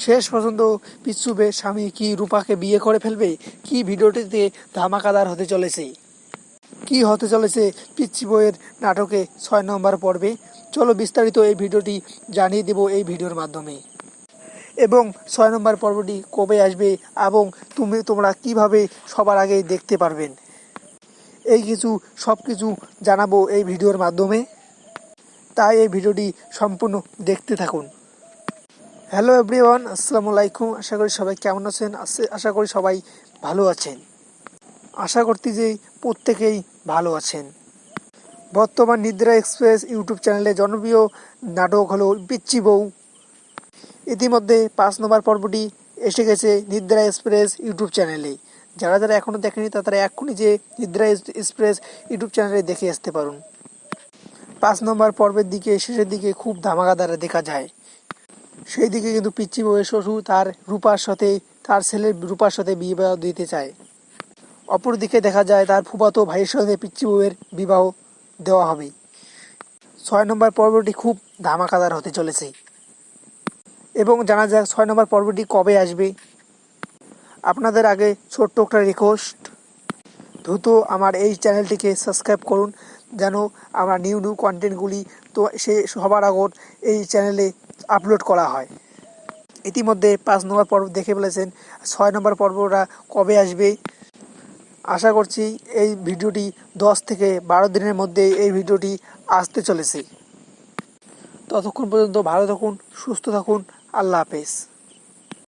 শেষ পর্যন্ত পিচ্চুবের স্বামী কি রূপাকে বিয়ে করে ফেলবে? কি ভিডিওটিতে ধামাকাদার হতে চলেছে? কি হতে চলেছে পিচ্চি বউয়ের নাটকে 6 নম্বর পর্বে? চলো বিস্তারিত এই ভিডিওটি জানিয়ে দেব এই ভিডিওর মাধ্যমে। এবং 6 নম্বর পর্বটি কবে আসবে এবং তোমরা কিভাবে সবার আগে দেখতে পারবেন, এই সব কিছু জানাবো এই ভিডিওর মাধ্যমে। তাই এই ভিডিওটি সম্পূর্ণ দেখতে থাকুন। হ্যালো এভরিওয়ান, আসসালামু আলাইকুম। আশা করি সবাই কেমন আছেন? আশা করি সবাই ভালো আছেন। আশা করছি যে প্রত্যেকেই ভালো আছেন। বর্তমান নিদ্রা এক্সপ্রেস ইউটিউব চ্যানেলে জনপ্রিয় নাটক হলো পিচ্চি বউ। ইতিমধ্যে 5 নম্বর পর্বটি এসে গেছে নিদ্রা এক্সপ্রেস ইউটিউব চ্যানেলে। যারা যারা এখনও দেখেনি তারা এক্ষুনি যে নিদ্রা এক্সপ্রেস ইউটিউব চ্যানেলে দেখে আসতে পারুন। 5 নম্বর পর্বের দিকে শেষের দিকে খুব ধামাকাদার দেখা যায়। সেই দিকে কিন্তু পিচ্চি বউয়ের শ্বশুর তার ছেলের রূপার সাথে বিবাহ দিতে চায়। অপরদিকে দেখা যায় তার ফুফাতো ভাইয়ের সাথে পিচ্চি বউয়ের বিবাহ দেওয়া হবে। 6 নম্বর পর্বটি খুব ধামাকাদার হতে চলেছে। এবং জানা যাক 6 নম্বর পর্বটি কবে আসবে। আপনাদের আগে ছোট্ট একটা রিকোয়েস্ট, দ্রুত আমার এই চ্যানেলটিকে সাবস্ক্রাইব করুন, যেন আমার নিউ কন্টেন্টগুলি সবার আগত এই চ্যানেলে আপলোড করা হয়। ইতিমধ্যে 5 নম্বর পর্ব দেখে ফেলেছেন, 6 নম্বর পর্বটা কবে আসবে? আশা করছি এই ভিডিওটি 10 থেকে 12 দিনের মধ্যে এই ভিডিওটি আসতে চলেছে। ততক্ষণ পর্যন্ত ভালো থাকুন, সুস্থ থাকুন। আল্লাহ হাফেজ।